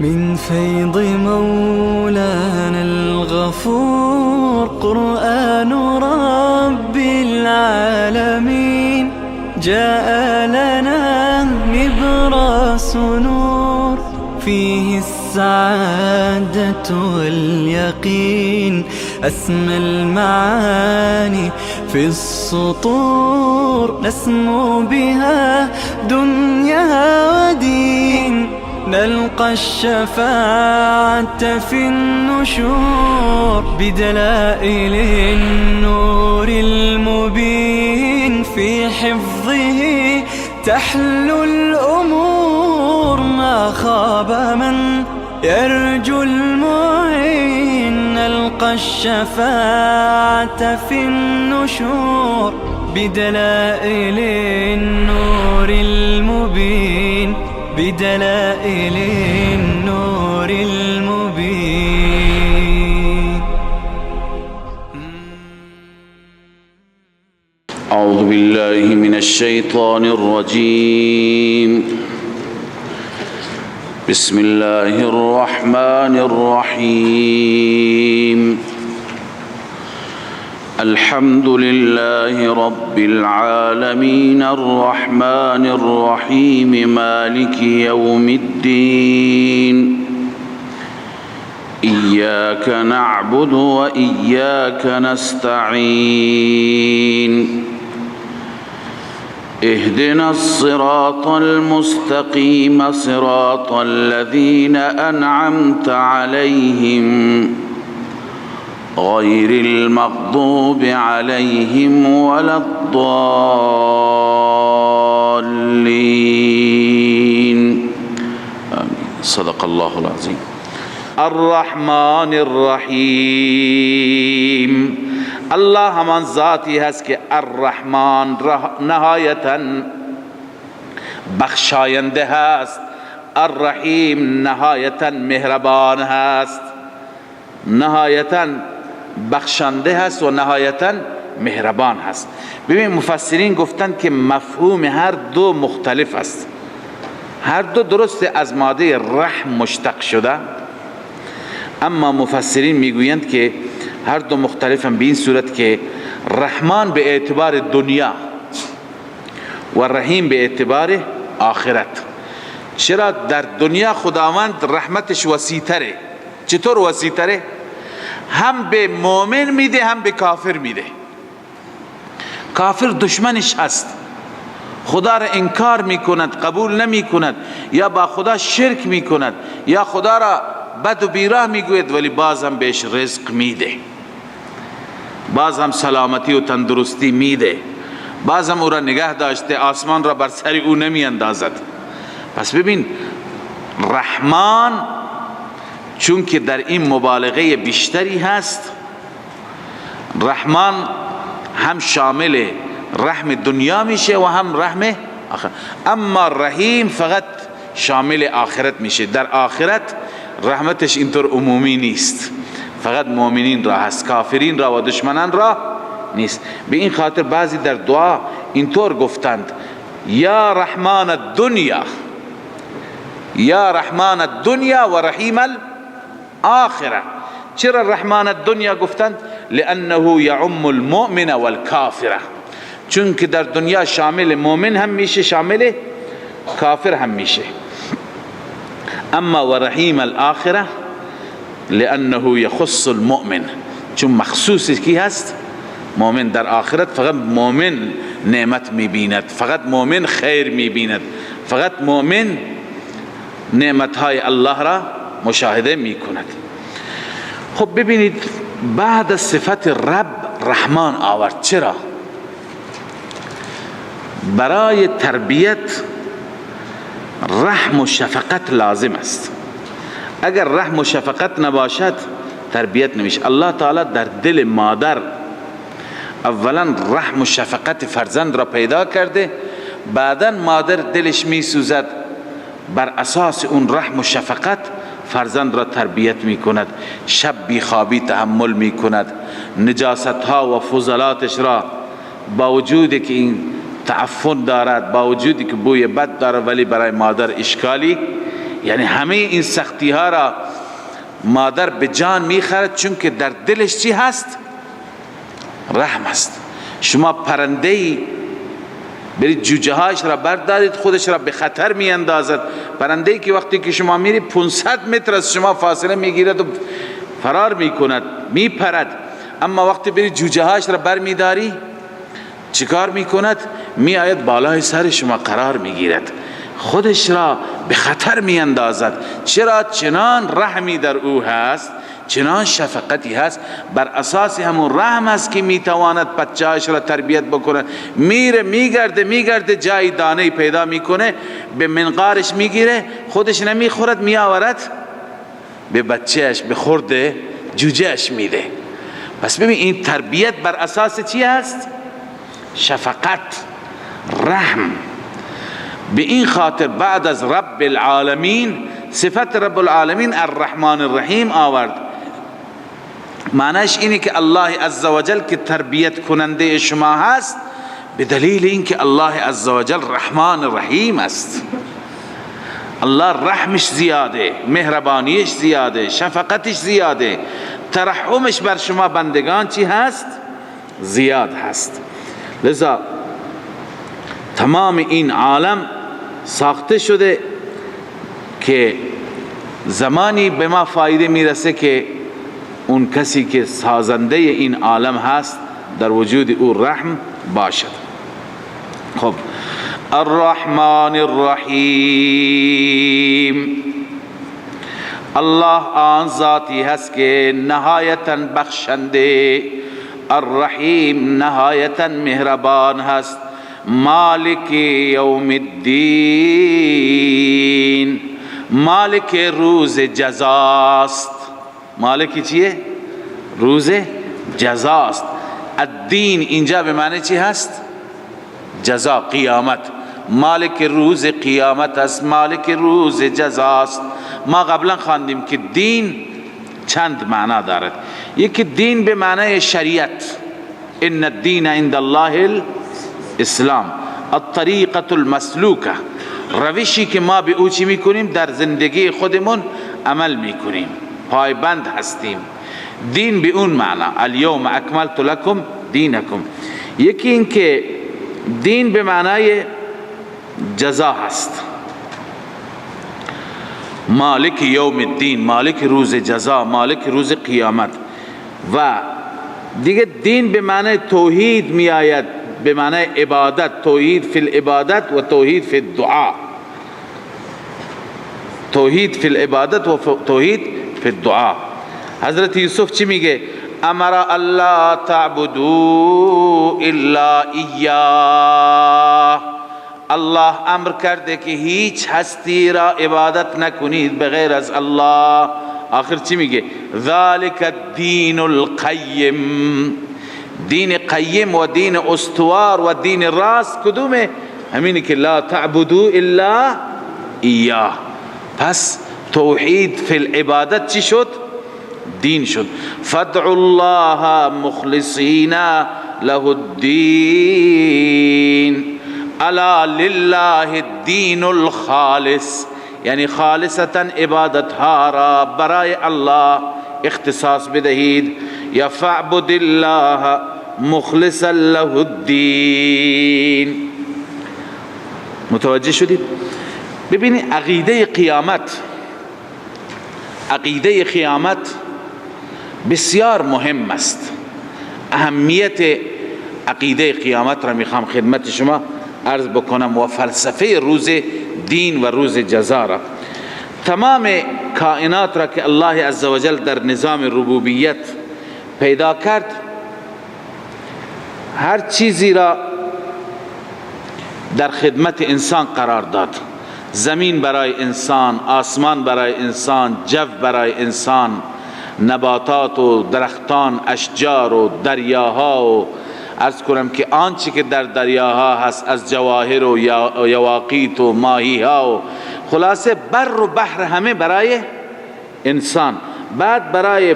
من فيض مولانا الغفور قرآن رب العالمين جاء لنا نبراس نور فيه السعادة واليقين أسمى المعاني في السطور نسمو بها دنيا ودين نلقى الشفاعة في النشور بدلائل النور المبين في حفظه تحلو الأمور ما خاب من يرجو المعين نلقى الشفاعة في النشور بدلائل النور المبين بدلائل النور المبين. أعوذ بالله من الشيطان الرجيم. بسم الله الرحمن الرحيم. الحمد لله رب العالمين الرحمن الرحيم مالك يوم الدين إياك نعبد وإياك نستعين اهدنا الصراط المستقيم صراط الذين أنعمت عليهم غير المغضوب عليهم ولا الضالين آمين. صدق الله العظيم. الرحمن الرحیم. الله همان ذاتی هست که الرحمن نهایتاً بخشاینده هست، الرحیم نهایتاً مهربان هست، نهایتاً بخشنده هست و نهایتاً مهربان هست. ببین مفسرین گفتن که مفهوم هر دو مختلف است، هر دو درست از ماده رحم مشتق شده، اما مفسرین میگویند که هر دو مختلفن به این صورت که رحمان به اعتبار دنیا و رحیم به اعتبار آخرت. چرا در دنیا خداوند رحمتش وسیع‌تره. چطور وسیع‌تره؟ هم به مؤمن میده هم به کافر میده. کافر دشمنش هست، خدا را انکار میکند، قبول نمیکند، یا با خدا شرک میکند، یا خدا را بد و بیراه میگوید، ولی باز هم بهش رزق میده، باز هم سلامتی و تندرستی میده، باز هم او را نگه داشته، آسمان را بر سر او نمی اندازد. پس ببین رحمان چون که در این مبالغه بیشتری هست، رحمان هم شامل رحم دنیا میشه و هم رحم آخرت. اما رحیم فقط شامل آخرت میشه. در آخرت رحمتش اینطور عمومی نیست، فقط مؤمنین را هست، کافرین را و دشمنان را نیست. به این خاطر بعضی در دعا اینطور گفتند یا رحمان الدنیا، یا رحمان الدنیا و رحیم الاخره. چرا رحمان الدنیا گفتند؟ لانه یعم المؤمن والکافر، چون که در دنیا شامل مؤمن هم میشه، شامل کافر هم میشه. اما و رحیم الاخره لانه یخص المؤمن، چون مخصوص کی هست؟ مؤمن. در آخرت فقط مؤمن نعمت میبیند، فقط مؤمن خیر میبیند، فقط مؤمن نعمتهای الله را مشاهده میکند. خب ببینید بعد از صفت رب رحمان آورد. چرا؟ برای تربیت رحم و شفقت لازم است. اگر رحم و شفقت نباشد تربیت نمیشه. الله تعالی در دل مادر اولا رحم و شفقت فرزند را پیدا کرده، بعدا مادر دلش میسوزد، بر اساس اون رحم و شفقت فرزند را تربیت می کند. شب بیخوابی تحمل می کند، نجاست ها و فضلاتش را با وجودی که این تعفن دارد، با وجودی که بوی بد دارد، ولی برای مادر اشکالی یعنی همه این سختی ها را مادر به جان میخرد، چون که در دلش چی هست؟ رحم است. شما پرنده‌ای برید جوجه هایش را بردارید، خودش را به خطر می اندازد. پرنده‌ای که وقتی که شما میری 500 متر از شما فاصله میگیرد و فرار میکند، میپرد. اما وقتی برید جوجه هایش را بر میداری، چیکار میکند؟ میآید بالای سر شما قرار میگیرد، خودش را به خطر می اندازد. چرا؟ چنان رحمی در او هست، چنان شفقتی هست. بر اساس همون رحم است که میتواند بچه‌اش را تربیت بکنه. میره میگرده جای دانه پیدا میکنه، به منقارش میگیره، خودش نمیخورد، میآورد به بچه‌اش، به خورده جوجه‌اش میده. پس ببین این تربیت بر اساس چی هست؟ شفقت، رحم. به این خاطر بعد از رب العالمین صفت رب العالمین الرحمن الرحیم آورد. معنیش اینه که الله عزوجل که تربیت کننده شما هست، به دلیل اینکه الله عزوجل رحمان الرحیم است. الله رحمش زیاده، مهربانیش زیاده، شفقتش زیاده، ترحمش بر شما بندگان چی هست؟ زیاد هست. لذا تمام این عالم ساخته شده که زمانی به ما فایده میرسه که اون کسی که سازنده این عالم هست در وجود او رحم باشد. خب الرحمن الرحیم، الله آن ذاتی هست که نهایتاً بخشنده، الرحیم نهایتاً مهربان هست. مالک یوم الدین، مالک روز جزاست. مالک چیه؟ روز جزاست. الدین اینجا به معنی چی هست؟ جزا، قیامت. مالک روز قیامت است، مالک روز جزاست. ما قبلا خواندیم که دین چند معنا دارد. یکی دین به معنی شریعت، ان الدین عند الله الاسلام، الطریقة المسلوکه، روشی که ما به او چی میکنیم؟ در زندگی خودمون عمل میکنیم، پایبند هستیم. دین به اون معنا، الیوم اکملت لکم دینکم. یکی این که دین به معنای جزا هست، مالک یوم الدین، مالک روز جزا، مالک روز قیامت. و دیگه دین به معنی توحید می آید، به معنی عبادت، توحید فی العبادت و توحید فی الدعا. توحید فی العبادت و توحید فی الدعا. حضرت یوسف چی میگه؟ امر الله تعبدوا الا ایاه، الله امر کرده که هیچ هستی را عبادت نکنید بغیر از الله. آخر چی میگه؟ ذالک الدین القیم، دین قیم و دین استوار و دین راست کدومه؟ همینی که لا تعبدوا الا ایاه. پس توحید فی العبادت چی شد؟ دین شد. فادعوا الله مخلصین له الدین الا لله الدین الخالص، یعنی خالصتا عبادت ها را برای الله اختصاص بدهید. یا فاعبد الله مخلصا له الدین. متوجه شدید؟ ببینید عقیده قیامت، عقیده قیامت بسیار مهم است. اهمیت عقیده قیامت را میخوام خدمت شما عرض بکنم و فلسفه روز دین و روز جزا را. تمام کائنات را که الله عزوجل در نظام ربوبیت پیدا کرد، هر چیزی را در خدمت انسان قرار داد. زمین برای انسان، آسمان برای انسان، جو برای انسان، نباتات و درختان، اشجار و دریاها و عرض کنم که آنچه که در دریاها هست از جواهر و یواقیت و ماهی ها و خلاصه بر و بحر، همه برای انسان. بعد برای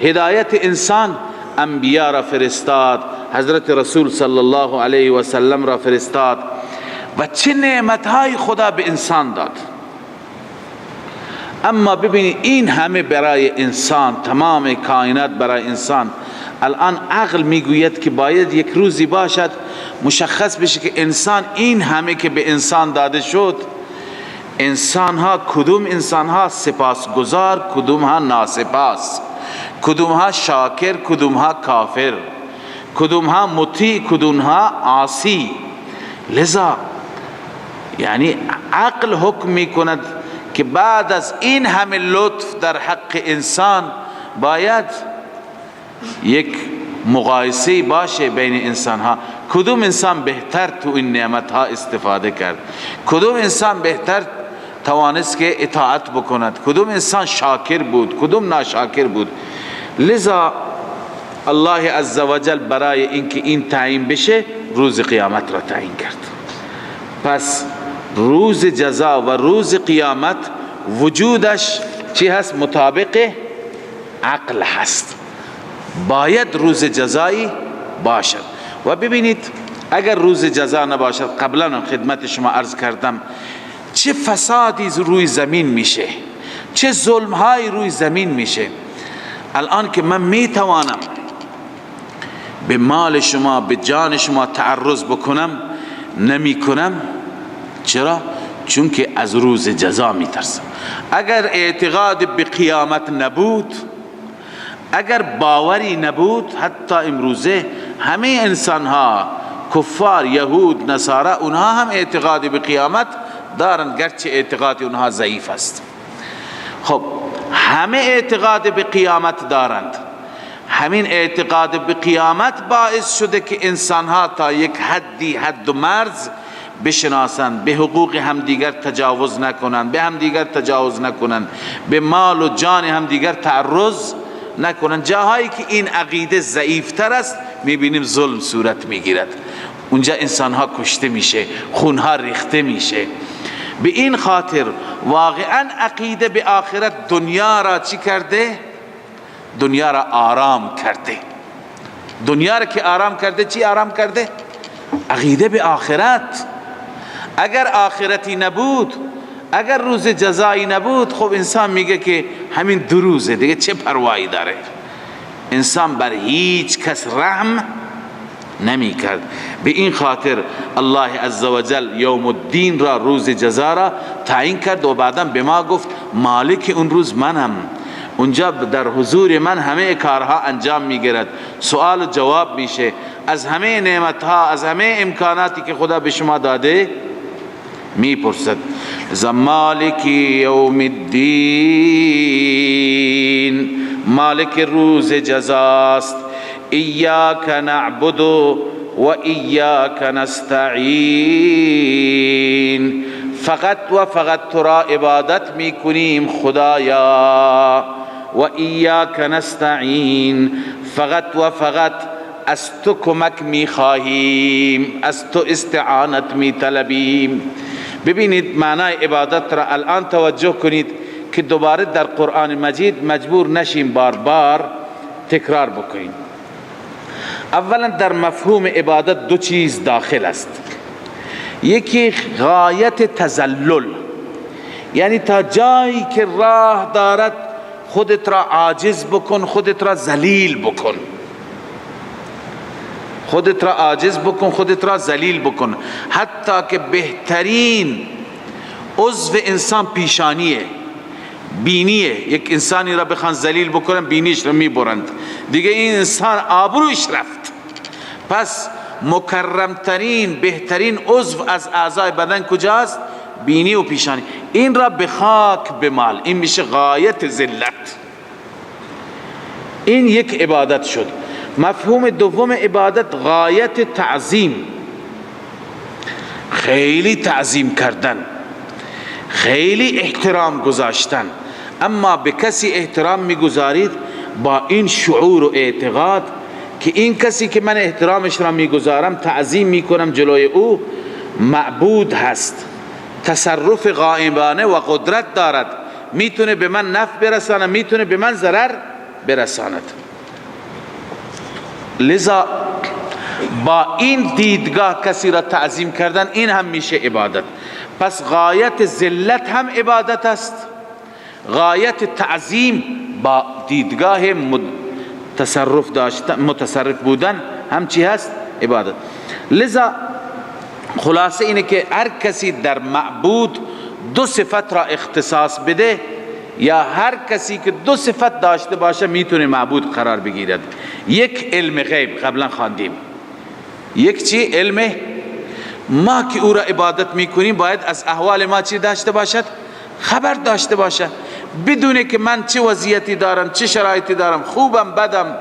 هدایت انسان انبیا را فرستاد، حضرت رسول صلی الله علیه و سلم را فرستاد و چه نعمتهای خدا به انسان داد. اما ببینید این همه برای انسان، تمام کائنات برای انسان. الان عقل میگوید که باید یک روزی باشد مشخص بشه که انسان این همه که به انسان داده شد، انسان ها کدوم انسان ها سپاسگزار، کدوم ها ناسپاس، کدوم ها شاکر، کدوم ها کافر، کدوم ها مطیع، کدوم ها عاصی. لذا یعنی عقل حکم میکند که بعد از این همه لطف در حق انسان باید یک مقایسه باشه بین انسان ها. کدوم انسان بهتر تو این نعمت ها استفاده کرد، کدوم انسان بهتر توانست که اطاعت بکند، کدوم انسان شاکر بود، کدوم ناشاکر بود. لذا الله عزوجل برای اینکه این تعیین بشه روز قیامت را تعیین کرد. پس روز جزا و روز قیامت وجودش چی هست؟ مطابق عقل هست. باید روز جزایی باشد. و ببینید اگر روز جزا نباشد، قبلا خدمت شما عرض کردم چه فسادی روی زمین میشه، چه ظلمهای روی زمین میشه. الان که من میتوانم به مال شما، به جان شما تعرض بکنم، نمی کنم. چرا؟ چون که از روز جزا میترسم. اگر اعتقاد به قیامت نبود، اگر باوری نبود، حتی امروزه همه انسان ها، کفار، یهود، نصارا، اونها هم اعتقاد به قیامت دارند، گرچه اعتقاد اونها ضعیف است. خب همه اعتقاد به قیامت دارند. همین اعتقاد به قیامت باعث شده که انسان ها تا یک حدی، حد و مرز بشناسند، به حقوق همدیگر تجاوز نکنند، به همدیگر تجاوز نکنند، به مال و جان همدیگر تعرض نکنند. جاهایی که این عقیده ضعیفتر است میبینیم ظلم صورت میگیرد، اونجا انسان ها کشته میشه، خونها ریخته میشه. به این خاطر واقعا عقیده به آخرت دنیا را چی کرده؟ دنیا را آرام کرده. دنیا را که آرام کرده، چی آرام کرده؟ عقیده به آخرت. اگر آخرتی نبود، اگر روز جزایی نبود، خب انسان میگه که همین دو روزه دیگه، چه پروایی داره. انسان بر هیچ کس رحم نمی کرد. به این خاطر الله عزوجل یوم الدین را، روز جزا را تعیین کرد و بعدا به ما گفت مالک اون روز منم. اونجا در حضور من همه کارها انجام میگیرد، سوال و جواب میشه از همه نعمتها، از همه امکاناتی که خدا به شما داده میپرسد. مالک یوم الدین، مالک روز جزاست. ایاک نعبد و ایاک نستعین، فقط و فقط تو را عبادت میکنیم خدایا. و ایاک نستعین، فقط و فقط از تو کمک میخواهیم، از تو استعانت میطلبیم. ببینید معنای عبادت را الان توجه کنید که دوباره در قرآن مجید مجبور نشیم بار بار تکرار بکنیم. اولا در مفهوم عبادت دو چیز داخل است. یکی غایت تذلل، یعنی تا جایی که راه دارد خودت را عاجز بکن، خودت را ذلیل بکن، خودت را عاجز بکن، خودت را ذلیل بکن. حتی که بهترین عضو انسان پیشانیه، بینیه. یک انسانی را بخوان ذلیل بکنن، بینیش را میبرند، دیگه این انسان آبروش رفت. پس مکرمترین، بهترین عضو از اعضای بدن کجاست؟ بینی و پیشانی. این را به خاک بمال، این میشه غایت ذلت. این یک عبادت شد. مفهوم دوم عبادت غایت تعظیم، خیلی تعظیم کردن، خیلی احترام گذاشتن. اما به کسی احترام میگذارید با این شعور و اعتقاد که این کسی که من احترامش را میگذارم، تعظیم میکنم جلوی او، معبود هست، تصرف غائبانه و قدرت دارد، میتونه به من نفع برساند، میتونه به من ضرر برساند. لذا با این دیدگاه کسی را تعظیم کردن، این هم میشه عبادت. پس غایت ذلت هم عبادت است، غایت تعظیم با دیدگاه متصرف بودن هم چی هست؟ عبادت. لذا خلاصه اینه که هر کسی در معبود دو صفت را اختصاص بده، یا هر کسی که دو صفت داشته باشه میتونه معبود قرار بگیرد. یک علم غیب، قبلا خواندیم. یک چی؟ علم ما که او را عبادت میکنیم باید از احوال ما چی داشته باشد؟ خبر داشته باشد، بدونه که من چه وضعیتی دارم، چه شرایطی دارم، خوبم بدم،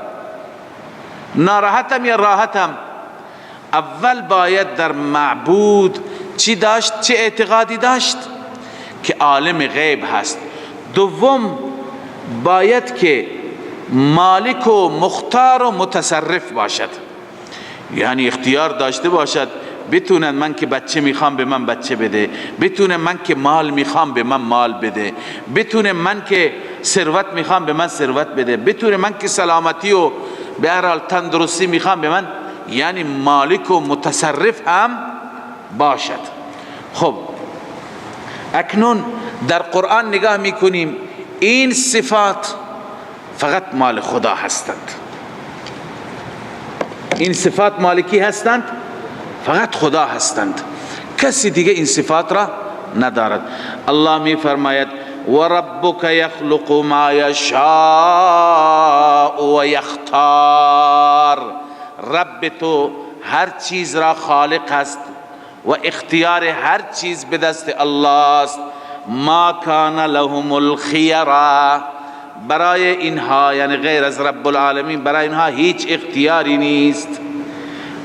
ناراحتم یا راحتم. اول باید در معبود چی داشت؟ چه اعتقادی داشت؟ که عالم غیب هست. دوم باید که مالک و مختار و متصرف باشد، یعنی اختیار داشته باشد، بتونن من که بچه میخوام به من بچه بده، بتونه من که مال میخوام به من مال بده، بتونه من که ثروت میخوام به من ثروت بده، بتونه من که سلامتی و به هر حال تندرستی میخوام به من، یعنی مالک و متصرف هم باشد. خب اکنون در قرآن نگاه میکنیم، این صفات فقط مال خدا هستند. این صفات مالکی هستند، فقط خدا هستند، کسی دیگه این صفات را ندارد. الله می فرماید و ربک یخلق ما یشاء و یختار. رب تو هر چیز را خالق است و اختیار هر چیز به دست الله است. ما کان لهم الخیرا، برای اینها یعنی غیر از رب العالمین برای اینها هیچ اختیاری نیست.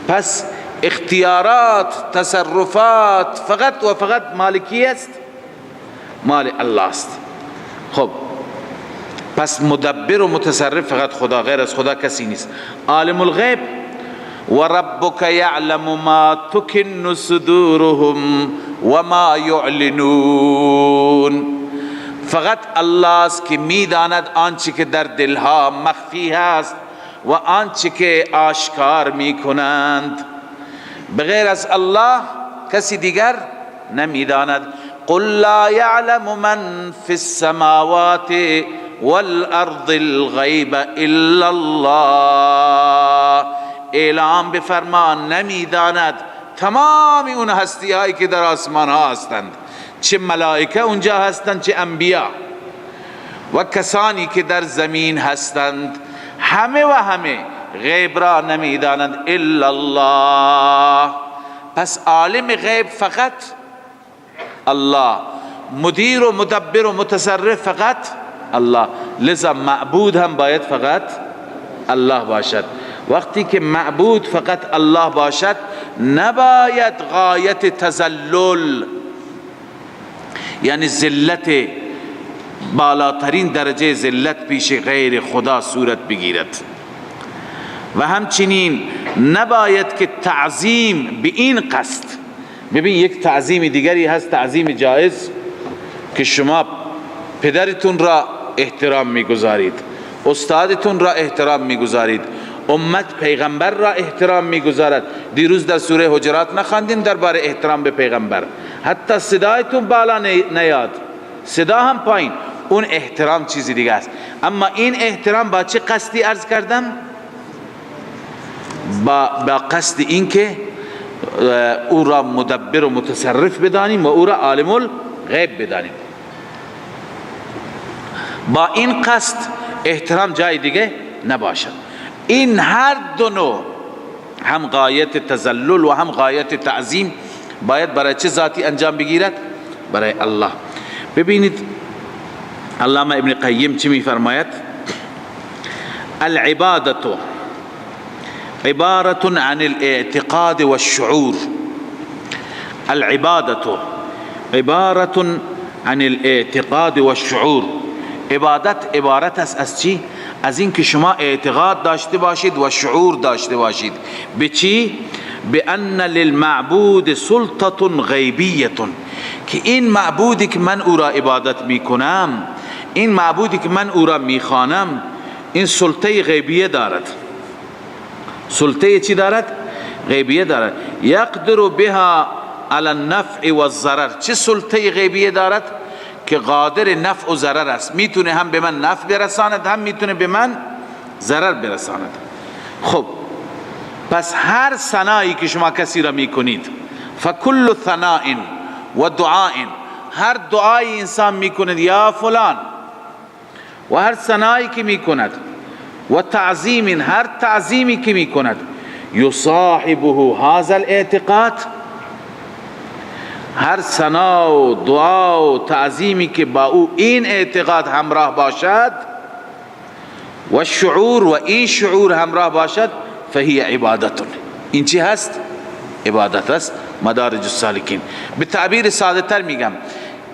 پس اختیارات، تصرفات فقط و فقط مالکی است، مال الله است. خب پس مدبر و متصرف فقط خدا، غیر از خدا کسی نیست. عالم الغیب و ربک یعلم ما تکن صدورهم و ما یعلنون. فقط الله است که میداند آنچه که در دلها مخفی هست و آنچه که آشکار میکنند. بغیر از الله کسی دیگر نمیداند. قل لا یعلم من فی السماوات والارض الغیب الا الله. اعلام بفرما نمیداند تمام اون هستی هایی که در آسمان ها هستند، چه ملائکه اونجا هستند، چه انبیا و کسانی که در زمین هستند، همه و همه غیب را نمیدانند الا الله. پس عالم غیب فقط الله، مدیر و مدبر و متصرف فقط الله. لذا معبود هم باید فقط الله باشد. وقتی که معبود فقط الله باشد، نباید غایت تذلل یعنی ذلت، بالاترین درجه ذلت پیش غیر خدا صورت بگیرد. و همچنین نباید که تعظیم به این قصد. ببین یک تعظیم دیگری هست، تعظیم جایز، که شما پدرتون را احترام میگذارید، استادتون را احترام میگذارید، امت پیغمبر را احترام میگذارد. دیروز در سوره حجرات نخواندیم درباره احترام به پیغمبر؟ حتی صدایتون بالا نیاد، صدا هم پایین، اون احترام چیزی دیگه است. اما این احترام با چه قصدی عرض کردم؟ با قصد این که او را مدبر و متصرف بدانیم و او را عالم الغیب بدانیم. با این قصد احترام جای دیگه نباشد. این هر دو نوع، هم غایت تذلل و هم غایت تعظیم، باید برای چه ذاتی انجام بگیرد؟ برای الله. ببینید علامه ابن قیم چی میفرماید؟ العبادة عبارة عن الاعتقاد والشعور. العبادة عبارة عن الاعتقاد والشعور. عبادت عبارت است از چی؟ از این که شما اعتقاد داشته باشید و شعور داشته باشید. به چی؟ بأن للمعبود سلطة غیبیة، که این معبودی که من او را عبادت میکنم، این معبودی که من او را میخوانم، این سلطه غیبیه دارد. سلطه چی دارد؟ غیبیه دارد. یقدر بها علی النفع والضرر. چه سلطه غیبیه دارد؟ که قادر نفع و ضرر است، میتونه هم به من نفع برساند هم میتونه به من ضرر برساند. خب پس هر ثنایی که شما کسی را میکنید، فکل ثناء و دعاء، هر دعای انسان میکند یا فلان، و هر ثنایی که میکند، و تعظیم، هر تعظیمی که میکند، یصاحبه هذا الاعتقاد، هر ثنا و دعا و تعظیمی که با او این اعتقاد همراه باشد، و شعور، و این شعور همراه باشد، فهی عبادت. این چی هست؟ عبادت است. مدارج السالکین. به تعبیر ساده تر میگم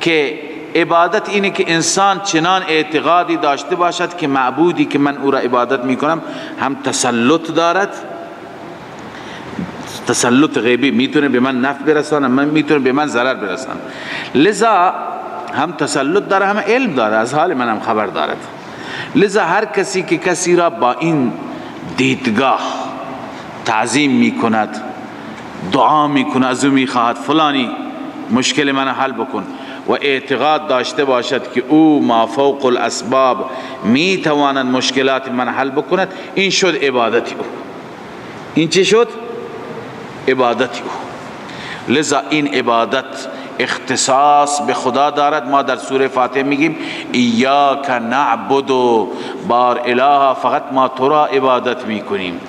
که عبادت اینه که انسان چنان اعتقادی داشته باشد که معبودی که من او را عبادت میکنم هم تسلط دارد، تسلط غیبی، میتونه به من نفع برسانه، من میتونه به من ضرر برسانه، لذا هم تسلط داره هم علم داره، از حال من هم خبر دارد. لذا هر کسی که کسی را با این دیدگاه تعظیم میکند، دعا میکند، از او میخواهد فلانی مشکل من حل بکن، و اعتقاد داشته باشد که او ما فوق الاسباب میتواند مشکلات من حل بکند، این شد عبادتی او. این چه شد؟ عبادتی او. لذا این عبادت اختصاص به خدا دارد. ما در سوره فاتحه میگیم ایاک نعبد، بار اله فقط ما تو را عبادت میکنیم.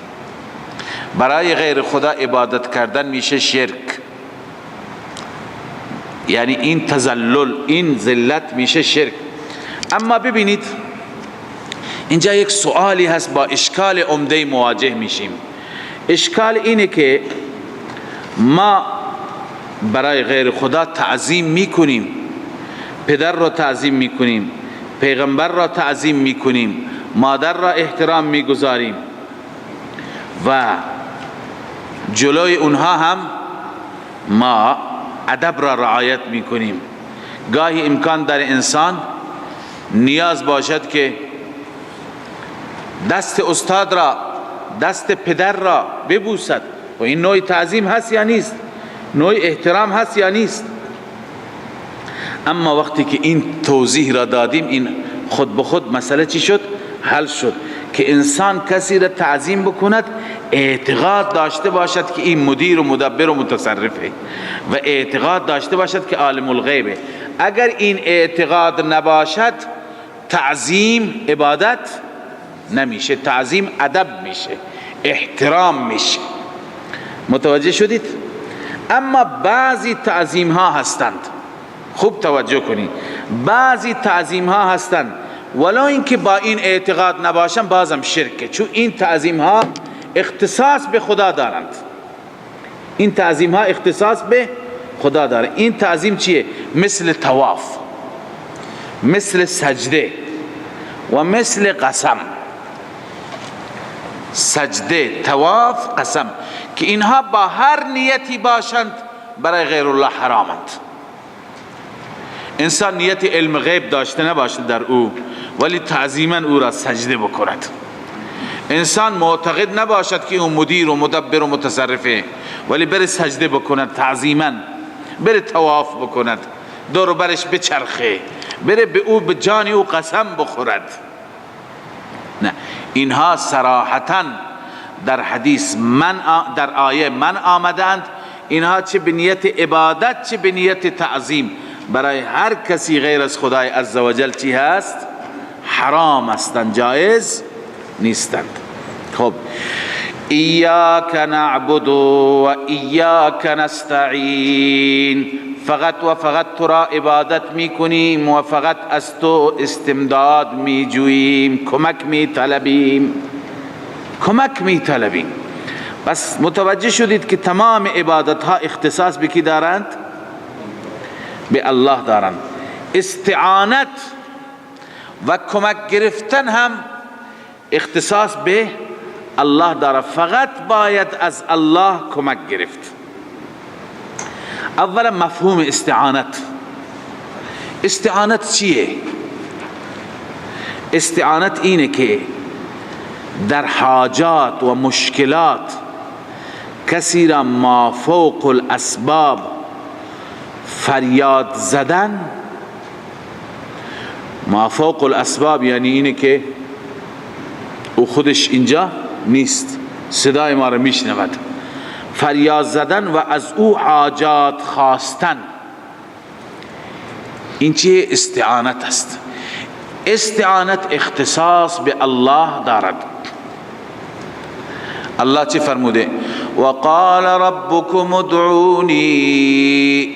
برای غیر خدا عبادت کردن میشه شرک، یعنی این تذلل، این ذلت میشه شرک. اما ببینید اینجا یک سوالی هست، با اشکال عمده مواجه میشیم. اشکال اینه که ما برای غیر خدا تعظیم میکنیم، پدر را تعظیم میکنیم، پیغمبر را تعظیم میکنیم، مادر را احترام میگذاریم و جلوی اونها هم ما ادب را رعایت میکنیم. گاهی امکان داره انسان نیاز باشد که دست استاد را، دست پدر را ببوسد، و این نوع تعظیم هست یا نیست؟ نوع احترام هست یا نیست؟ اما وقتی که این توضیح را دادیم، این خود به خود مسئله چی شد؟ حل شد که انسان کسی را تعظیم بکند، اعتقاد داشته باشد که این مدیر و مدبر و متصرفه، و اعتقاد داشته باشد که عالم الغیبه. اگر این اعتقاد نباشد، تعظیم عبادت نمیشه، تعظیم ادب میشه، احترام میشه. متوجه شدید؟ اما بعضی تعظیم ها هستند، خوب توجه کنید، بعضی تعظیم ها هستند ولو اینکه با این اعتقاد نباشن بازم شرکه، چون این تعظیم ها اختصاص به خدا دارند. این تعظیم ها اختصاص به خدا دارند. این تعظیم چیه؟ مثل طواف، مثل سجده و مثل قسم. سجده، طواف، قسم، که اینها با هر نیتی باشند برای غیر الله حرامند. انسان نیت علم غیب داشته نباشد در او، ولی تعظیما او را سجده بکند. انسان معتقد نباشد که او مدیر و مدبر و متصرفه، ولی بره سجده بکند تعظیما، بره طواف بکند، دور و برش بچرخه، بره به او، به جان او قسم بخورد. نه، اینها صراحتا در حدیث در آیه من آمدند. اینها چه به نیت عبادت چه به نیت تعظیم برای هر کسی غیر از خدای عزوجل چی هست؟ حرام هستند، جایز نیستند. خب ایاک نعبد و ایاک نستعین، فقط و فقط تو را عبادت میکنیم و فقط از تو استمداد میجوییم، کمک میطلبیم، کمک میطلبیم. بس متوجه شدید که تمام عبادت ها اختصاص به کی دارند؟ به الله دارند. استعانت و کمک گرفتن هم اختصاص به الله دارد. فقط باید از الله کمک گرفت. اولا مفهوم استعانت. استعانت چیه؟ استعانت اینه که در حاجات و مشکلات کسی را ما فوق الاسباب فریاد زدن ما فوق الاسباب یعنی اینه که او خودش اینجا نیست، صدای ما رو میشنود. فریاد زدن و از او حاجات خواستن، این چیه؟ استعانت است. استعانت اختصاص به الله دارد. الله چه فرموده؟ وقال ربكم ادعوني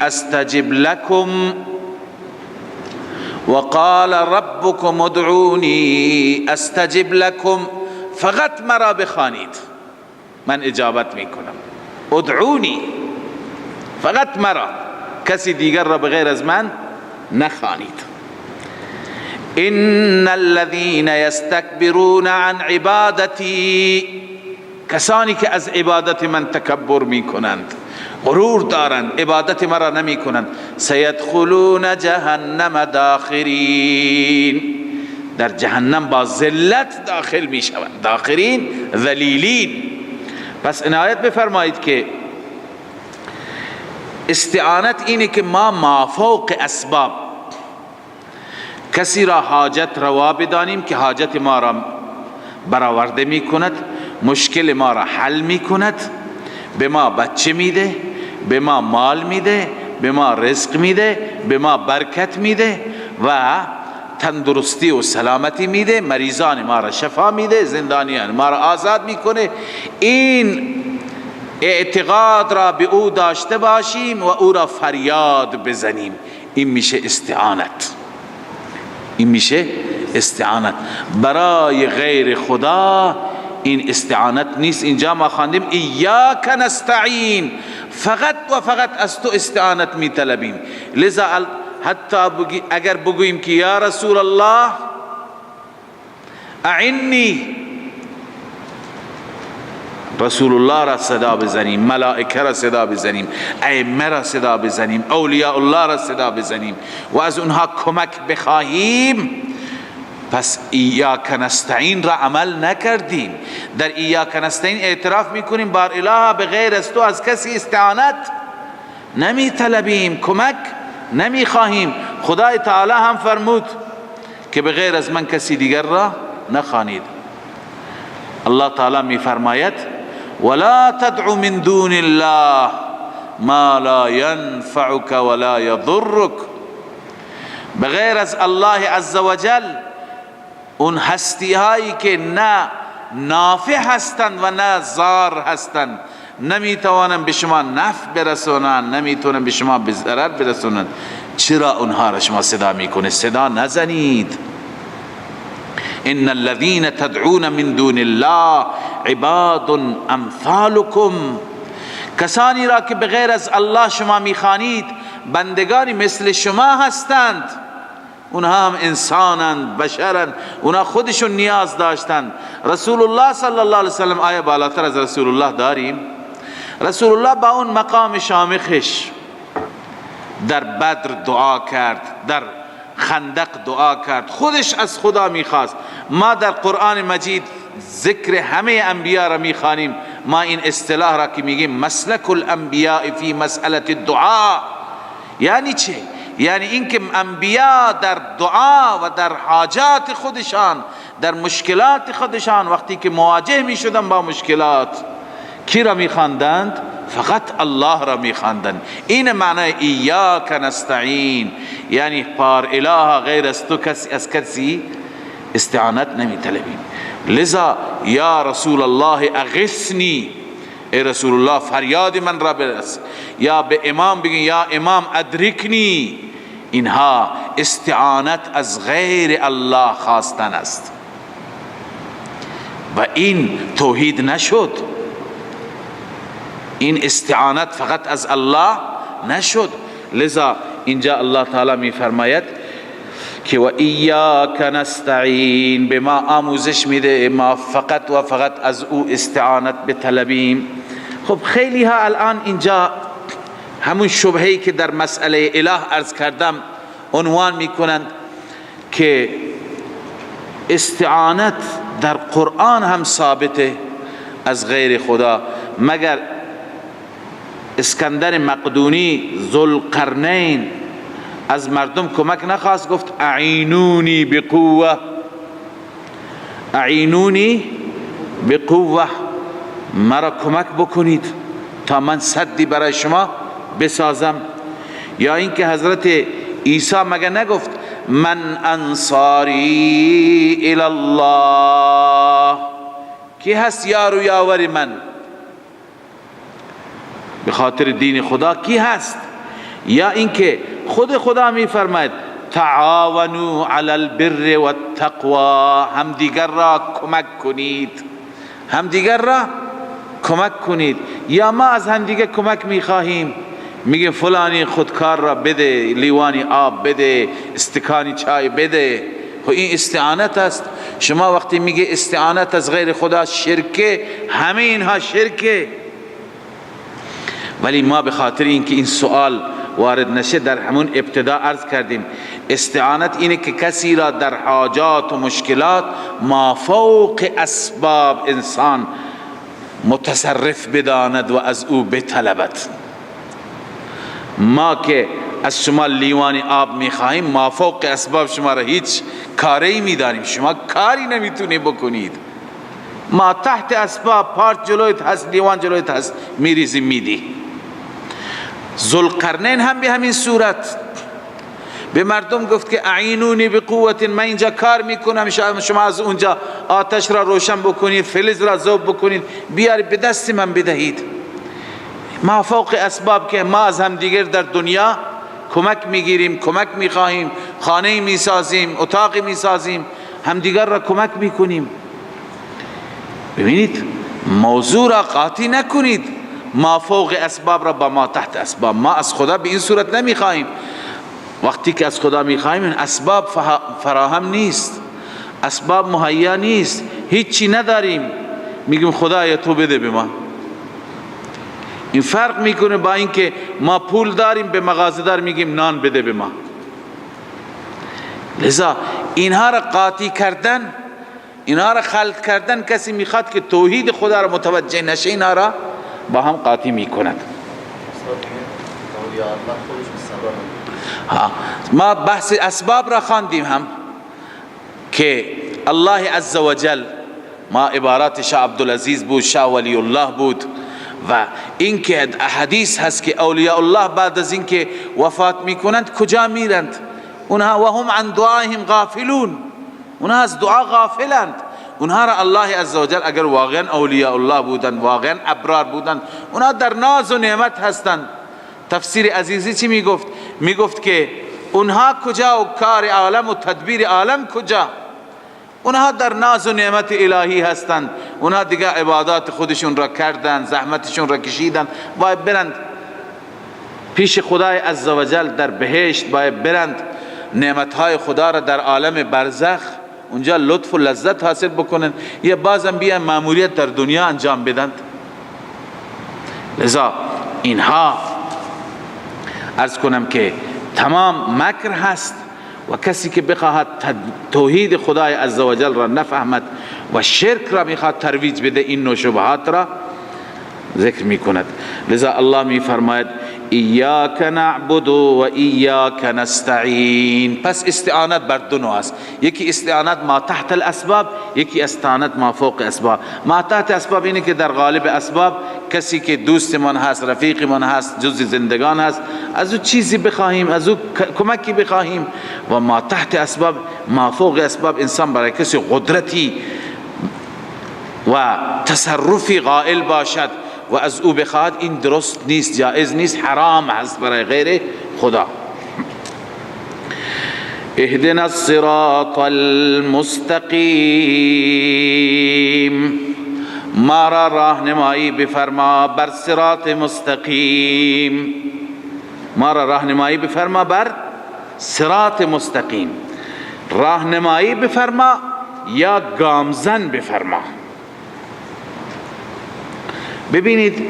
استجب لكم، وقال ربكم ادعوني استجب لكم. فقط مرا بخوانید من اجابت میکنم. ادعونی، فقط مرا، کسی دیگر را بغیر از من نخوانید. ان الذين يستكبرون عن عبادتي، کسانی که از عبادت من تکبر میکنند، غرور دارند، عبادت مرا نمیکنند، سيدخلون جهنم داخرین، در جهنم با ذلت داخل میشوند. داخرین، ذلیلین. پس عنایت بفرمایید که استعانت اینه که ما مافوق اسباب کسی را حاجت روا بدانیم که حاجت ما را برآورده می کند، مشکل ما را حل می کند، به ما بچه میده، به ما مال میده، به ما رزق میده، به ما برکت میده و تندرستی و سلامتی میده، مریضان ما را شفا میده، زندانیان ما را آزاد میکنه. این اعتقاد را به او داشته باشیم و او را فریاد بزنیم، این میشه استعانت. این میشه استعانت. برای غیر خدا این استعانت نیست. اینجا ما خواندیم ایاک نستعین، فقط و فقط از تو استعانت میطلبیم. لذا حتی اگر بگوییم که یا رسول الله اعنی، رسول الله را صدا بزنیم، ملائکه را صدا بزنیم، ائمه را صدا بزنیم، اولیاء الله را صدا بزنیم و از اونها کمک بخواهیم، پس ایاک نستعین را عمل نکردیم. در ایاک نستعین اعتراف میکنیم بار اله به غیر از تو از کسی استعانت نمی طلبیم، کمک نمی خواهیم. خدای تعالی هم فرمود که به غیر از من کسی دیگر را نخوانید. الله تعالی می فرماید ولا تدع من دون الله ما لا ينفعك ولا يضرك. بغیر از الله عزوجل اون هستی هایی که نه نافع هستند و نه ضار هستند، نمیتوانند به شما نفع برسونند، نمیتونند به شما ضرر برسونند، چرا اونها را شما صدا میکنه؟ صدا نزنید. ان الذين تدعون من دون الله عباد امثالكم. کسانی را که بغیر از الله شما میخوانید بندگانی مثل شما هستند. اونها هم انسانند، بشرند، اونها خودشون نیاز داشتند. رسول الله صلی الله علیه وسلم آیا بالاتر از رسول الله داریم؟ رسول الله با اون مقام شامخش در بدر دعا کرد، در خندق دعا کرد، خودش از خدا میخواست. ما در قرآن مجید ذکر همه انبیاء را میخوانیم. ما این اصطلاح را که میگیم مسلک الانبیاء فی مسئله الدعاء، یعنی چه؟ یعنی اینکه انبیاء در دعا و در حاجات خودشان، در مشکلات خودشان، وقتی که مواجه میشدن با مشکلات، کی را میخواندند؟ فقط الله را میخواندند. این معنی ایاک نستعین، یعنی پار اله غیر از تو از کسی استعانت نمیطلبیم. لذا یا رسول الله اغثنی، ای رسول الله فریاد من را برس. یا به امام بگین یا امام ادرکنی. اینها استعانت از غیر الله خواستن است و این توحید نشد. این استعانت فقط از الله نشد. لذا اینجا الله تعالی می فرماید که و ایاک نستعین، به ما آموزش میده ما فقط و فقط از او استعانت بطلبیم. خب خیلی ها الان اینجا همون شبهه‌ای که در مسئله اله عرض کردم عنوان میکنند که استعانت در قرآن هم ثابته از غیر خدا، مگر اسکندر مقدونی، ذوالقرنین، از مردم کمک نخواست، گفت اعینونی بقوه، اعینونی بقوه، مرا کمک بکنید تا من سدی برای شما بسازم. یا اینکه حضرت عیسی مگه نگفت من انصاری الی الله، کی هست یار و یاور من به خاطر دین خدا، کی هست؟ یا اینکه خود خدا می فرماید تعاونوا علی البر والتقوى، همدیگر را کمک کنید، همدیگر را کمک کنید. یا ما از همدیگر کمک میخواهیم، میگه فلانی خودکار را بده، لیوانی آب بده، استکانی چای بده، خب این استعانت است. شما وقتی میگه استعانت از غیر خدا شرکه، همه اینها شرکه. ولی ما به خاطر اینکه این سوال وارد نشه در همون ابتدا عرض کردیم استعانت اینه که کسی را در حاجات و مشکلات مافوق اسباب انسان متصرف بداند و از او بطلبد. ما که از شما لیوانی آب میخواهیم، مافوق اسباب شما را هیچ کاری میدانیم، شما کاری نمیتونی بکنید. ما تحت اسباب، پارچ جلویت هست، لیوان جلویت هست، میریزی میدی. ذوالقرنین هم به همین صورت به مردم گفت که اعینونی بقوت، من اینجا کار میکنم، شما از اونجا آتش را روشن بکنید، فلز را ذوب بکنید، بیارید به دست من بدهید. ما فوق اسباب که ما از هم دیگر در دنیا کمک میگیریم، کمک میخواهیم، خانه میسازیم، اتاقی میسازیم، همدیگر را کمک میکنیم. ببینید موضوع را قاطی نکنید، ما فوق اسباب را با ما تحت اسباب. ما از خدا به این صورت نمیخواهیم. وقتی که از خدا میخواهیم این اسباب فراهم نیست، اسباب مهیا نیست، هیچی نداریم، میگیم خدایا تو بده به ما. این فرق میکنه با اینکه ما پول داریم به مغازه‌دار میگیم نان بده به ما. لذا اینها را قاطی کردن، اینها را خلط کردن، کسی میخواد که توحید خدا را متوجه نشه، اینها را با هم قاطی میکند. ما بحث اسباب را خواندیم هم که الله عزوجل، ما عبارات شاه عبدالعزیز بود، شاه ولی الله بود، و اینکه حدیث هست که اولیاء الله بعد از اینکه وفات میکنند کجا میرند؟ اونها و هم عن دعائهم غافلون، اونها از دعا غافلند. اونها را الله عزوجل اگر واقعا اولیاء الله بودند، واقعا ابرار بودند، اونها در ناز و نعمت هستند. تفسیر عزیزی چی میگفت؟ میگفت که اونها کجا و کار عالم و تدبیر عالم کجا؟ اونها در ناز و نعمت الهی هستند. اونها دیگه عبادات خودشون را کردند، زحمتشون را کشیدند، باید برند پیش خدای عزوجل در بهشت، باید برند نعمتهای خدا را در عالم برزخ اونجا لطف و لذت حاصل بکنن، یا بازم بیان ماموریت در دنیا انجام بدند. لذا اینها عرض کنم که تمام مکر هست، و کسی که بخواهد توحید خدای عزوجل را نفهمد و شرک را میخواد ترویج بده، این نوع شبهات را ذکر میکند. لذا الله میفرماید ایاک نعبد و ایاک نستعین. پس استعانت بر دو نوع است، یکی استعانت ما تحت الاسباب، یکی استعانت ما فوق اسباب. ما تحت اسباب اینه که در غالب اسباب کسی که دوست من هست، رفیق من هست، جز زندگان هست، از او چیزی بخواهیم، از او کمکی بخواهیم. و ما تحت اسباب، ما فوق اسباب، انسان برای کسی قدرتی و تصرفی قائل باشد و از او بخواهد، این درست نیست، جائز نیست، حرام هست برای غیر خدا. اهدنا الصراط المستقیم، ما را راهنمایی بفرما بر صراط مستقیم، ما را راهنمایی بفرما بر صراط مستقیم. راهنمایی بفرما یا گامزن بفرما. ببینید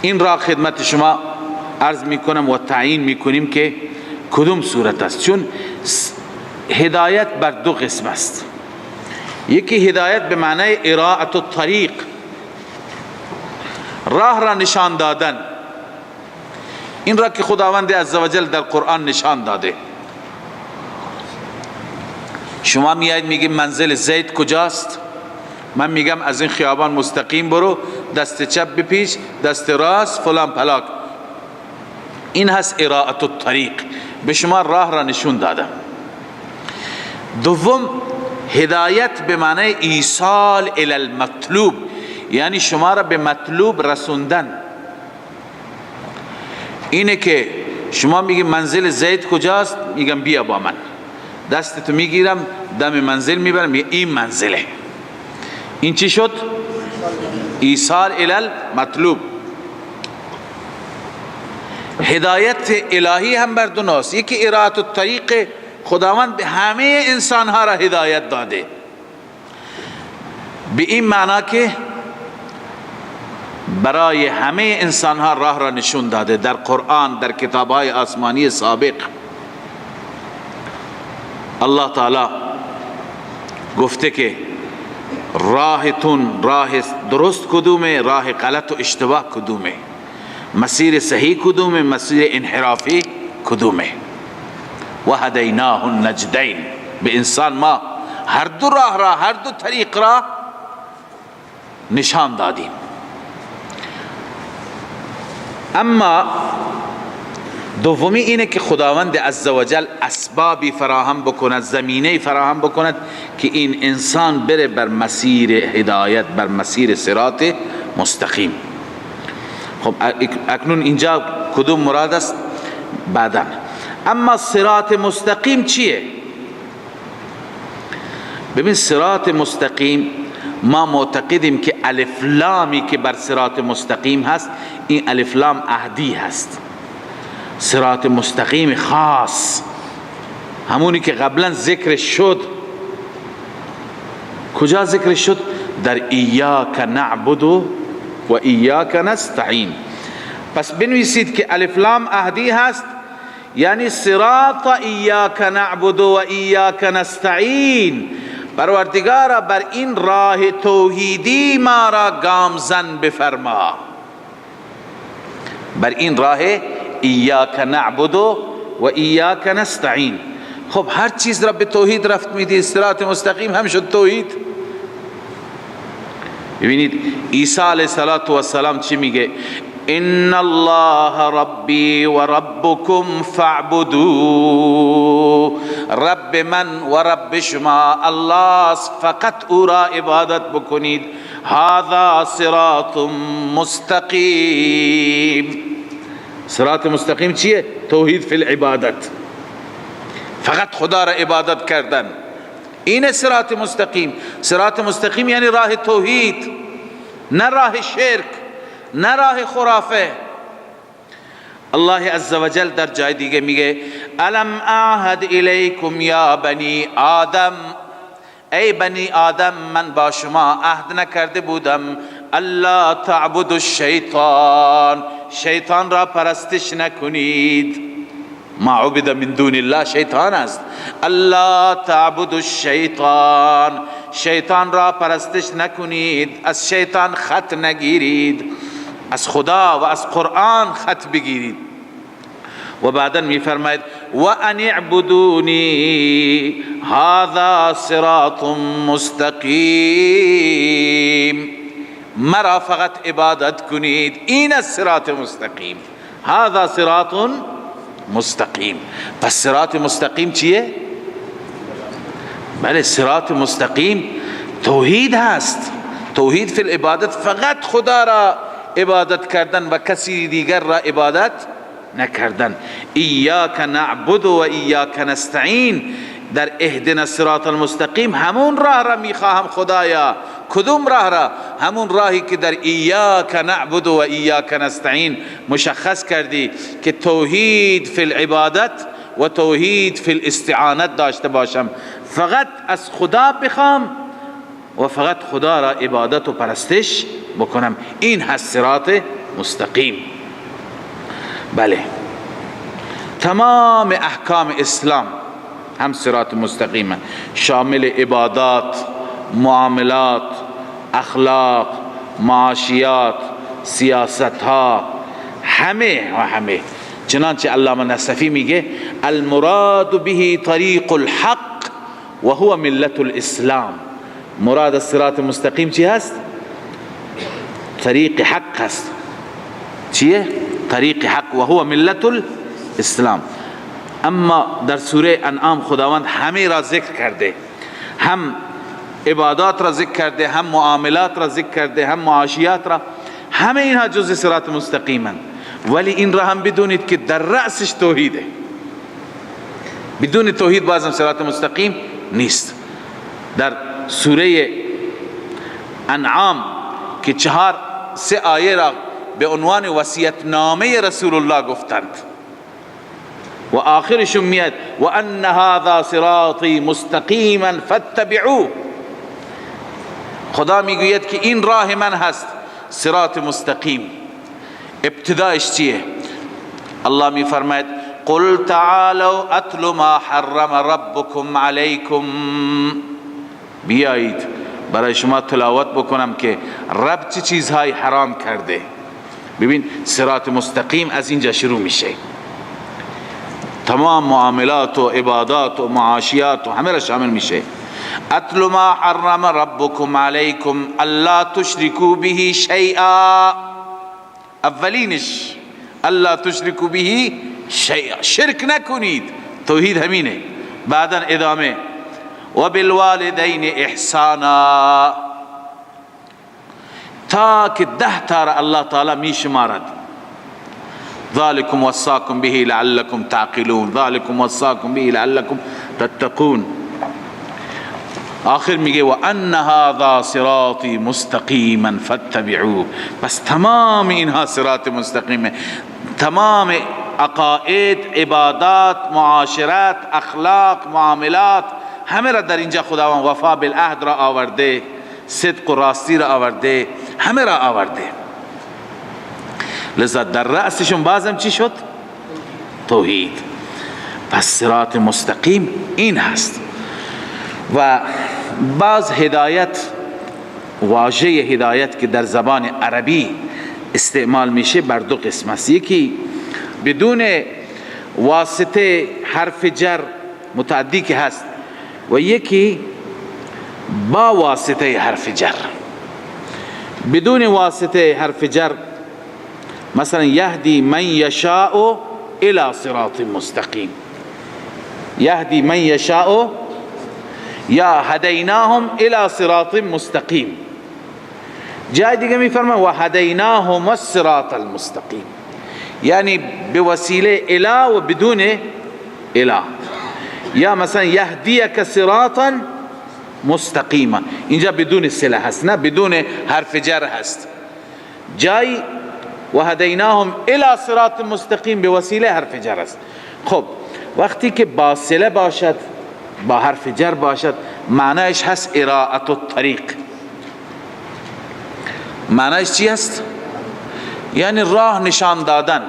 این را خدمت شما عرض میکنم و تعیین میکنیم که کدوم صورت است، چون هدایت بر دو قسم است. یکی هدایت به معنای اراءت الطریق، راه را نشان دادن. این را که خداوند عزوجل در قرآن نشان داده. شما میایید میگید منزل زید کجاست؟ من میگم از این خیابان مستقیم برو، دست چپ بپیچ، دست راست فلان پلاک. این هست اراءت الطریق، به شما راه را نشون دادم. دوم، هدایت به معنی ایصال الی المطلوب، یعنی شما را به مطلوب رسوندن. اینه که شما میگی منزل زید کجاست، میگم بیا با من، دستتو میگیرم دم منزل میبرم، میگم این منزله. این چی شد؟ ایصال الی المطلوب. هدایت الهی هم بر دو نوعست. یکی اراءت الطریق، خداوند به همه انسان ها را هدایت داده، به این معنا که برای همه انسان ها راه را نشون داده در قرآن، در کتاب های آسمانی سابق. الله تعالی گفته که راهتون راه درست کدومه، راه غلط و اشتباه کدومه، مسیر صحیح کدومه، مسیر انحرافی کدومه. و هدیناه النجدین، به انسان ما هر دو راه را، هر دو طریق را نشان دادیم. اما دومی اینه که خداوند عزوجل اسبابی فراهم بکند، زمینه فراهم بکند که این انسان بره بر مسیر هدایت، بر مسیر صراط مستقیم. خب اکنون اینجا کدوم مراد است؟ بعداً. اما صراط مستقیم چیه؟ ببین صراط مستقیم، ما معتقدیم که الف لامی که بر صراط مستقیم هست، این الف لام عهدی هست. صراط مستقیم خاص، همونی که قبلا ذکر شد. کجا ذکر شد؟ در ایاک نعبد و ایاک نستعین. پس بنویسید که الف لام عهدی هست، یعنی صراط ایاک نعبد و ایاک نستعین. پروردگارا بر این راه توحیدی ما را گامزن بفرما، بر این راه ایاک نعبد و ایاک نستعین. خب هر چیز را به توحید رفت میدی، صراط مستقیم هم شد توحید. ببینید عیسی علیه السلام چی میگه؟ ان الله ربی و ربکم فاعبدوه. رب من و رب شما الله، فقط او را عبادت بکنید. هذا صراط مستقیم. صراط مستقیم چیه؟ توحید فی العبادت، فقط خدا را عبادت کردن. این صراط مستقیم. صراط مستقیم یعنی راه توحید، نه راه شرک، نه راه خرافه. الله عزوجل در جای دیگه میگه الم اعهد الیکم یا بنی آدم، ای بنی آدم من با شما عهد نکرده بودم الا تعبدوا الشیطان، شیطان را پرستش نکنید. ما عبد من دون الله شیطان است. الا تعبدوا الشیطان، شیطان را پرستش نکنید، از شیطان خط نگیرید، از خدا و از قرآن خط بگیرید. و بعدا می فرماید و ان اعبدونی هذا صراط مستقیم، مرا فقط عبادت کنید، این است صراط مستقیم. هذا صراط مستقیم. پس صراط مستقیم چیه؟ بله صراط مستقیم توحید هست، توحید فی العبادت، فقط خدا را عبادت کردن و کسی دیگر را عبادت نکردن. ایاک نعبد و ایاک نستعین، در اهدنا الصراط المستقیم همون راه را میخواهم خدایا. کدوم راه را؟ همون راهی که در ایاک نعبد و ایاک نستعین مشخص کردی که توحید فی العبادت و توحید فی الاستعانت داشته باشم، فقط از خدا بخوام و فقط خدا را عبادت و پرستش بکنم. این هست صراط مستقیم. بله، تمام احکام اسلام هم صراط مستقیم، شامل عبادات، معاملات، اخلاق، معاشیات، سیاست ها، همه و همه چنانچه علامه نصفی میگه المراد به طریق الحق و هو ملت الاسلام. مراد صراط مستقیم چی هست؟ طریق حق هست. چیه؟ طریق حق و هو ملت الاسلام. اما در سوره انعام خداوند همه را ذکر کرده، هم عبادات را ذکر کرده، هم معاملات را ذکر کرده، هم معاشیات را، همه اینها جزء صراط مستقیمن. ولی این را هم بدونید که در رأسش توحیده. بدون توحید بازم صراط مستقیم نیست. در سوره انعام که 3 آیه را به عنوان وصیت‌نامه رسول الله گفتند و آخرشون میاد و ان هذا صراطی مستقیما فاتبعوه. خدا میگوید که این راه من هست، صراط مستقیم. ابتدایش چیه؟ الله میفرماید قل تعالوا اتل ما حرم ربكم علیکم. بیایید برای شما تلاوت بکنم که رب چه چیزهای حرام کرده. ببین صراط مستقیم از اینجا شروع میشه. تمام معاملات و عبادات و معاشیات و همه را شامل میشه. اتل ما حرم ربكم علیکم الا تشركوا به شیئا. اولینش الا تشركوا به شیئا، شرک نکنید. توحید همینه. بعدا ادامه و بالوالدین احسانا، تا که 10 تا را الله تعالی می شمارد. ذالکم وصاکم به لعلکم تعقلون، ذالکم وصاکم به لعلکم تتقون. آخر میگه و ان هذا صراطی مستقیما فاتبعوه. پس تمام اینها صراط مستقیمه. تمام عقاید، عبادات، معاشرات، اخلاق، معاملات، همه را در اینجا خداوند وفا بالعهد را آورده، صدق و راستی را آورده، همه را آورده. لذا در رأسشون بازم چی شد؟ توحید. پس صراط مستقیم این هست. و بعض هدایت، واژه هدایت که در زبان عربی استعمال میشه بر 2 قسم است. یکی بدون واسطه حرف جر متعدی که هست و یکی با واسطه حرف جر. بدون واسطه حرف جر مثلا یهدی من یشاء الى صراط مستقیم، یهدی من یشاء یا هدیناهم الى صراط مستقیم. جای دیگه میفرما و هدیناهم الصراط المستقیم، یعنی به وسیله الی و بدون الی. یا مثلا یهدیک صراطا مستقیما، اینجا بدون صله هست، نه بدون حرف جر هست. جای و هدیناهم الی صراط مستقیم به وسیله حرف جر است. خب وقتی که با صله باشد، با حرف جر باشد، معنیش هست اراءت الطریق. معنیش چی است؟ یعنی راه نشان دادن،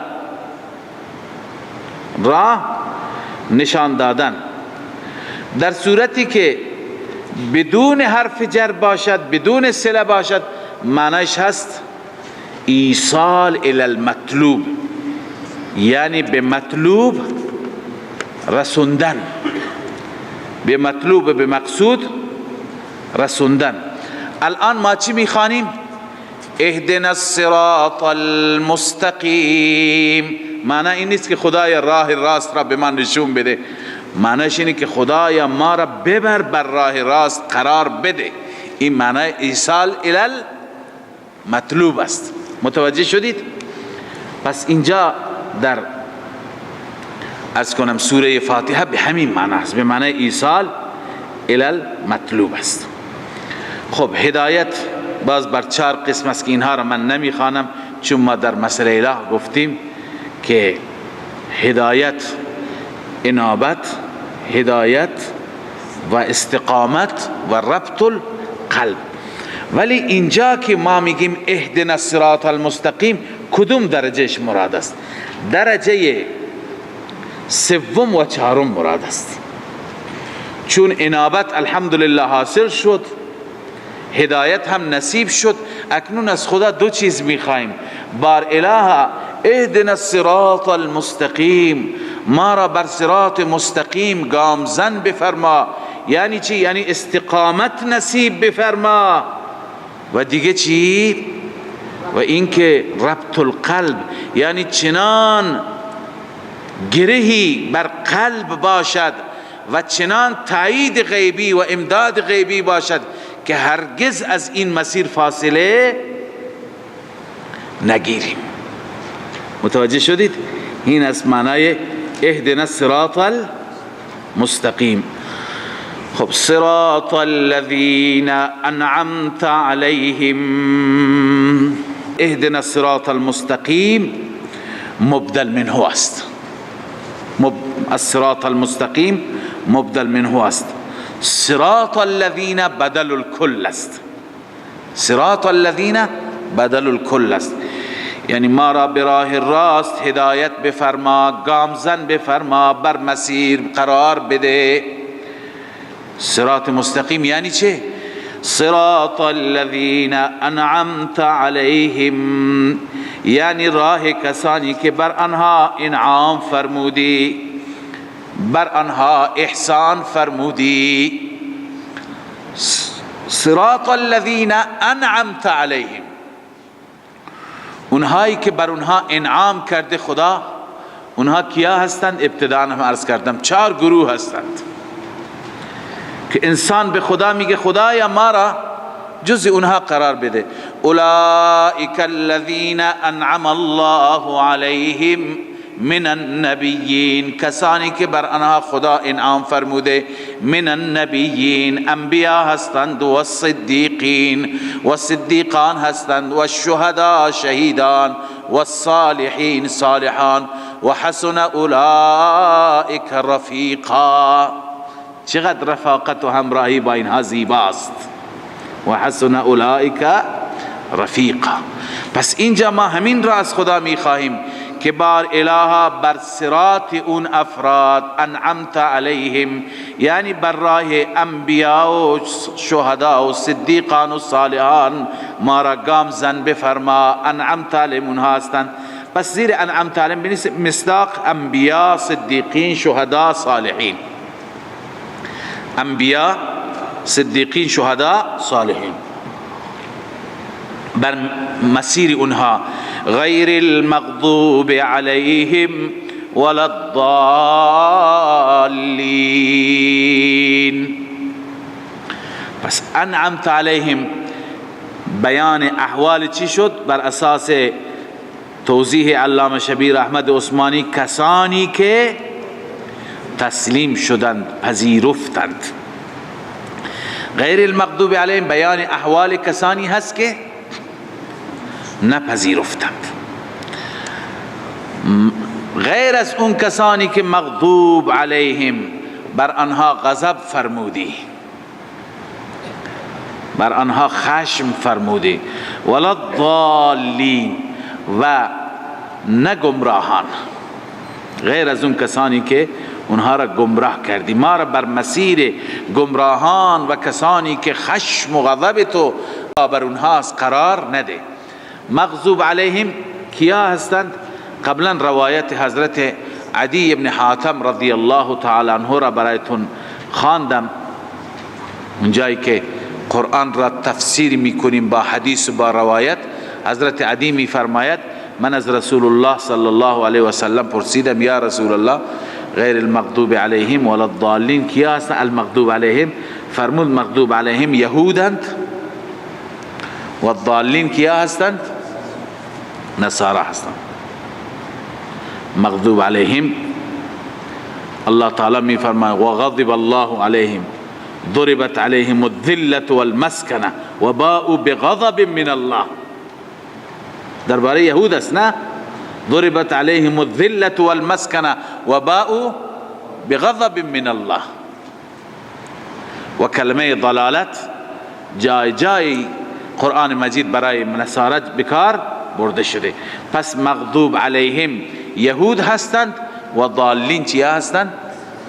راه نشان دادن. در صورتی که بدون حرف جر باشد، بدون صله باشد، معنیش هست ایصال الی المطلوب، یعنی به مطلوب رسوندن، به مطلوب، به مقصود رسوندن. الان ما چی میخوانیم؟ اهدنا الصراط المستقیم. معنی این نیست که خدایا راه راست را به من نشون بده، معنیش اینه که خدایا ما را ببر بر راه راست قرار بده. این معنی ایصال الی المطلوب است. متوجه شدید؟ پس اینجا در از کنم سوره فاتحه به همین معنی است، به معنی ایصال الی المطلوب است. خب هدایت باز بر 4 قسم است که اینها را من نمیخوانم، چون ما در مسئله اله گفتیم که هدایت انابت، هدایت و استقامت و ربط القلب. ولی اینجا که ما میگیم اهدنا الصراط المستقیم، کدوم درجهش مراد است؟ درجه 3 و 4 مراد است. چون انابت الحمدلله حاصل شد، هدایت هم نصیب شد، اکنون از خدا 2 چیز میخوایم. بار اله اهدنا الصراط المستقیم، ما را بر صراط مستقیم گامزن بفرما. یعنی چی؟ یعنی استقامت نصیب بفرما. و دیگه چی؟ و اینکه ربط القلب، یعنی چنان گرهی بر قلب باشد و چنان تایید غیبی و امداد غیبی باشد که هرگز از این مسیر فاصله نگیریم. متوجه شدید؟ این از معنای اهدنا الصراط المستقیم. خب صراط الذین انعمت علیهم، اهدنا الصراط المستقیم مبدل منه است. الصراط المستقیم مبدل منه است. صراط الذین بدل الکل است. صراط الذین بدل الکل است، یعنی ما را به راه راست هدایت بفرما، گامزن بفرما، بر مسیر قرار بده. صراط مستقیم یعنی چه؟ صراط الذین انعمت علیهم، یعنی راه کسانی که بر آنها انعام فرمودی، بر آنها احسان فرمودی. صراط الذین انعمت علیهم، اونهایی که بر اونها انعام کرده خدا. اونها کیا هستند؟ ابتداء هم عرض کردم 4 گروه هستند که انسان به خدا میگه خدایا ما را جز اونها قرار بده. اولئک الذین انعم الله علیهم من النبیین، کسانی که بر آنها خدا انعام فرموده. من النبیین، انبیا هستند، و صدیقین، و صدیقان هستند، و شهدا شهیدان، و صالحین صالحان، و حسن اولئک رفیقا. چقدر رفاقت و همراهی با اینها زیباست. و حسن اولئک رفیقا. پس اینجا ما همین را از خدا میخواهیم که بار الها بر صراط اون افراد انعمت علیهم، یعنی بر راه انبیا و شهدا و صدیقان و صالحان ما را گامزن بفرما. انعمت علیهم اونها هستند. پس زیر انعمت علیهم بنویس مصداق انبیا، صدیقین، شهدا، صالحین. انبیا، صدیقین، شهدا، صالحین، بر مسیر اونها. غیر المغضوب علیهم ولا الضالین. پس انعمت علیهم بیان احوال چی شد؟ بر اساس توضیح علامه شبیر احمد عثمانی، کسانی که تسلیم شدند، پذیرفتند. غیر المغضوب علیهم بیان احوال کسانی هست که نپذیرفتند. غیر از اون کسانی که مغضوب علیهم بر آنها غضب فرمودی، بر آنها خشم فرمودی. ولا الضالین، و نه گمراهان. غیر از اون کسانی که اونها را گمراه کردی، ما را بر مسیر گمراهان و کسانی که خشم و غضب تو بر اونهاست قرار نده. مغضوب علیهم کیا هستند؟ قبلا روایت حضرت عدی ابن حاتم رضی الله تعالی عنه را برایتون خواندم، اونجایی که قرآن را تفسیر میکنیم با حدیث و با روایت. حضرت عدی میفرماید من از رسول الله صلی الله علیه و سلم پرسیدم یا رسول الله غیر المغضوب علیهم ولا الضالین کیا هستند؟ المغضوب علیهم فرمود مغضوب علیهم یهودند، و الضالین کیا هستند؟ نصارا هستند. مغضوب علیهم الله تعالی می فرماید و غضب الله علیهم ضربت علیهم الذلة والمسکنه و باءوا بغضب من الله. درباره یهود است نه؟ ضربت علیهم الذلة والمسکنه و باءوا بغضب من الله. و کلمه ضلالت جای جای قرآن مجید برای نصارا بکار برده شده. پس مغضوب علیهم یهود هستند و ضالین چیا هستند؟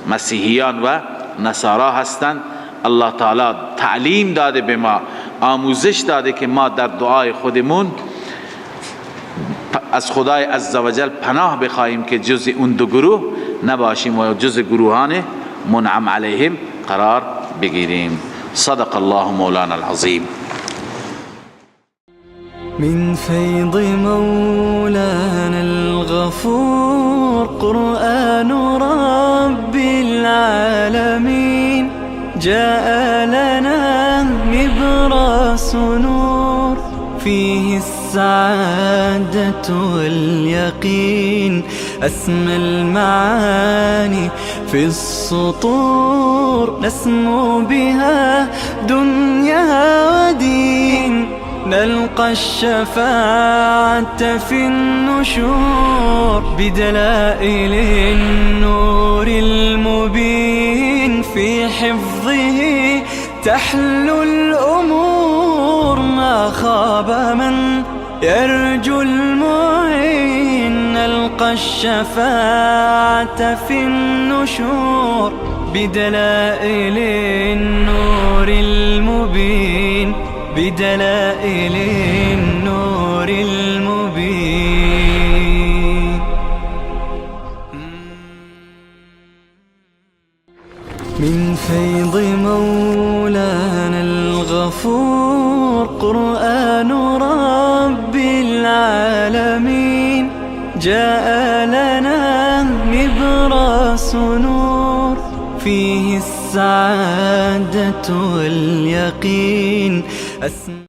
مسیحیان و نصارا هستند. الله تعالی تعلیم داده به ما، آموزش داده که ما در دعای خودمون از خدای عزوجل پناه بخواهیم که جز اون دو گروه نباشیم و جز گروهان منعم علیهم قرار بگیریم. صدق الله مولانا العظیم. من فيض مولانا الغفور قرآن رب العالمين جاء لنا نبراس نور فيه السعادة واليقين أسمى المعاني في السطور نسمو بها دنيا ودين نلقى الشفاعة في النشور بدلائل النور المبين في حفظه تحلو الأمور ما خاب من يرجو المعين نلقى الشفاعة في النشور بدلائل النور المبين بدلائل النور المبين. من فيض مولانا الغفور قرآن رب العالمين جاء لنا نبراس نور فيه السعادة واليقين